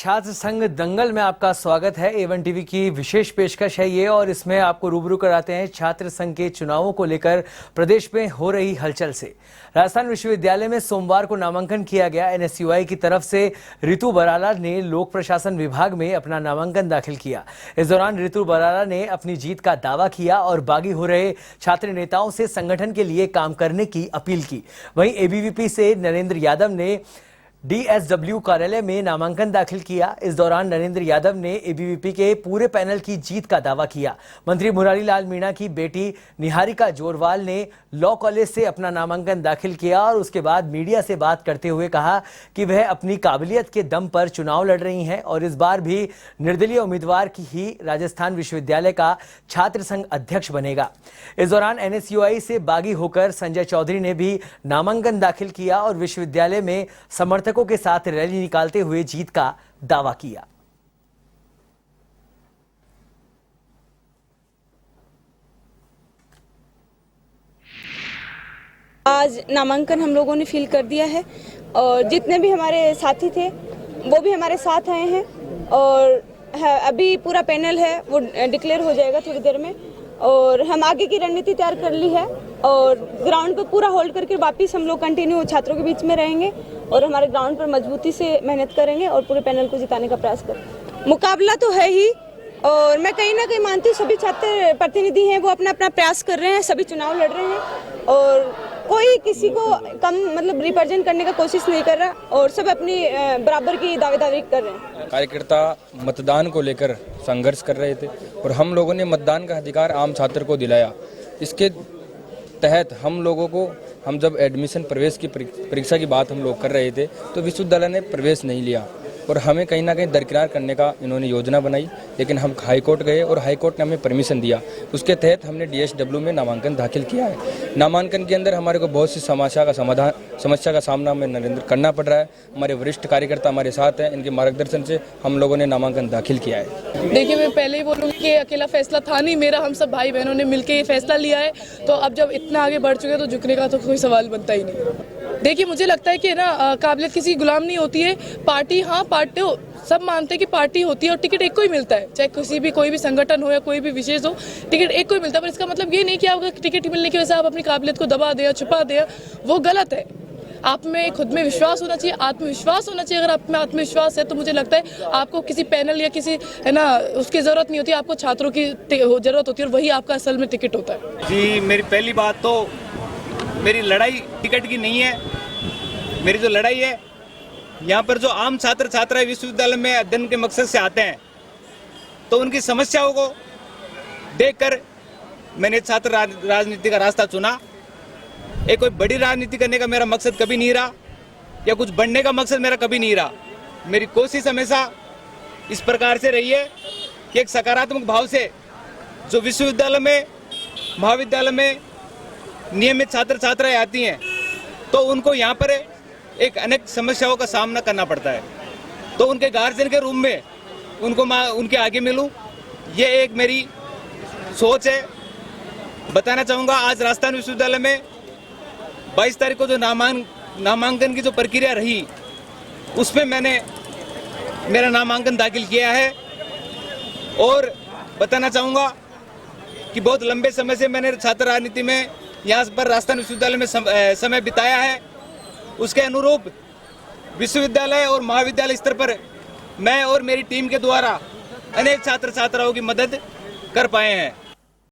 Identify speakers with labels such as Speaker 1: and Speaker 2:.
Speaker 1: छात्र संघ दंगल में आपका स्वागत है। A1 टीवी की विशेष पेशकश है ये और इसमें आपको रूबरू कराते हैं छात्र संघ के चुनावों को लेकर प्रदेश में हो रही हलचल से। राजस्थान विश्वविद्यालय में सोमवार को नामांकन किया गया। NSUI की तरफ से रितु बराला ने लोक प्रशासन विभाग में अपना नामांकन दाखिल किया। इस दौरान रितु बराला ने अपनी जीत का दावा किया और बागी हो रहे छात्र नेताओं से संगठन के लिए काम करने की अपील की। वहीं ABVP से नरेंद्र यादव ने DSW कार्यालय में नामांकन दाखिल किया। इस दौरान नरेंद्र यादव ने ABVP के पूरे पैनल की जीत का दावा किया। मंत्री मुरारी लाल मीणा की बेटी निहारिका जोरवाल ने लॉ कॉलेज से अपना नामांकन दाखिल किया और उसके बाद मीडिया से बात करते हुए कहा कि वह अपनी काबिलियत के दम पर चुनाव लड़ रही हैं और इस बार भी निर्दलीय उम्मीदवार की ही राजस्थान विश्वविद्यालय का छात्र संघ अध्यक्ष बनेगा। इस दौरान NSUI से बागी होकर संजय चौधरी ने भी नामांकन दाखिल किया और विश्वविद्यालय में समर्थकों के साथ रैली निकालते हुए जीत का दावा किया।
Speaker 2: आज नामांकन हम लोगों ने फिल कर दिया है और जितने भी हमारे साथी थे वो भी हमारे साथ आए हैं और अभी पूरा पैनल है वो डिक्लेयर हो जाएगा थोड़ी देर में और हम आगे की रणनीति तैयार कर ली है और ग्राउंड पे पूरा होल्ड करके वापिस हम लोग कंटिन्यू छात्रों के बीच में रहेंगे और हमारे ग्राउंड पर मजबूती से मेहनत करेंगे और पूरे पैनल को जिताने का प्रयास करेंगे। मुकाबला तो है ही और मैं कहीं ना कहीं मानती हूँ सभी छात्र प्रतिनिधि हैं वो अपना अपना प्रयास कर रहे हैं, सभी चुनाव लड़ रहे हैं और कोई किसी को कम रिप्रेजेंट करने का कोशिश नहीं कर रहा और सब अपनी बराबर की दावेदारी कर रहे हैं।
Speaker 3: कार्यकर्ता मतदान को लेकर संघर्ष कर रहे थे और हम लोगों ने मतदान का अधिकार आम छात्र को दिलाया। इसके तहत हम जब एडमिशन प्रवेश की परीक्षा की बात हम लोग कर रहे थे तो विश्वविद्यालय ने प्रवेश नहीं लिया और हमें कहीं ना कहीं दरकिनार करने का इन्होंने योजना बनाई, लेकिन हम हाई कोर्ट गए और हाई कोर्ट ने हमें परमिशन दिया। उसके तहत हमने DSW में नामांकन दाखिल किया है। नामांकन के अंदर हमारे को बहुत सी समस्या का सामना हमें नरेंद्र करना पड़ रहा है। हमारे वरिष्ठ कार्यकर्ता हमारे साथ हैं, इनके मार्गदर्शन से हम लोगों ने नामांकन दाखिल किया है।
Speaker 4: देखिए, मैं पहले ही बोलूँगी कि अकेला फैसला था नहीं मेरा, हम सब भाई बहनों ने मिलकर ये फैसला लिया है। तो अब जब इतना आगे बढ़ चुके तो झुकने का तो कोई सवाल बनता ही नहीं। देखिए, मुझे लगता है कि ना काबिलियत किसी गुलाम नहीं होती है। पार्टी पार्टी सब मानते हैं कि पार्टी होती है और टिकट एक को ही मिलता है, चाहे कोई भी संगठन हो या कोई भी विशेष हो, टिकट एक को ही मिलता है। पर इसका मतलब ये नहीं कि आपको टिकट मिलने की वजह से आप अपनी काबिलियत को दबा दें, छुपा दें, वो गलत है। आप में खुद में विश्वास होना चाहिए, आत्मविश्वास होना चाहिए। अगर आप में आत्मविश्वास है तो मुझे लगता है आपको किसी पैनल या किसी उसकी जरूरत नहीं होती, आपको छात्रों की जरूरत होती है और वही आपका असल में टिकट होता है।
Speaker 5: जी, मेरी पहली बात तो मेरी लड़ाई टिकट की नहीं है। मेरी जो लड़ाई है यहाँ पर जो आम छात्र छात्राएं विश्वविद्यालय में अध्ययन के मकसद से आते हैं तो उनकी समस्याओं को देखकर मैंने छात्र राजनीति का रास्ता चुना। एक कोई बड़ी राजनीति करने का मेरा मकसद कभी नहीं रहा या कुछ बढ़ने का मकसद मेरा कभी नहीं रहा। मेरी कोशिश हमेशा इस प्रकार से रही है कि एक सकारात्मक भाव से जो विश्वविद्यालय में महाविद्यालय में नियमित छात्र छात्राएं आती हैं तो उनको यहाँ पर एक अनेक समस्याओं का सामना करना पड़ता है, तो उनके गार्जियन के रूप में उनके आगे मिलूं, ये एक मेरी सोच है। बताना चाहूँगा, आज राजस्थान विश्वविद्यालय में 22 तारीख को जो नामांकन की जो प्रक्रिया रही उसमें मैंने मेरा नामांकन दाखिल किया है और बताना चाहूँगा कि बहुत लंबे समय से मैंने छात्र राजनीति में यहाँ पर राजस्थान विश्वविद्यालय में समय बिताया है। उसके अनुरूप विश्वविद्यालय और महाविद्यालय स्तर पर मैं और मेरी टीम के द्वारा अनेक छात्र छात्राओं की मदद कर पाए हैं।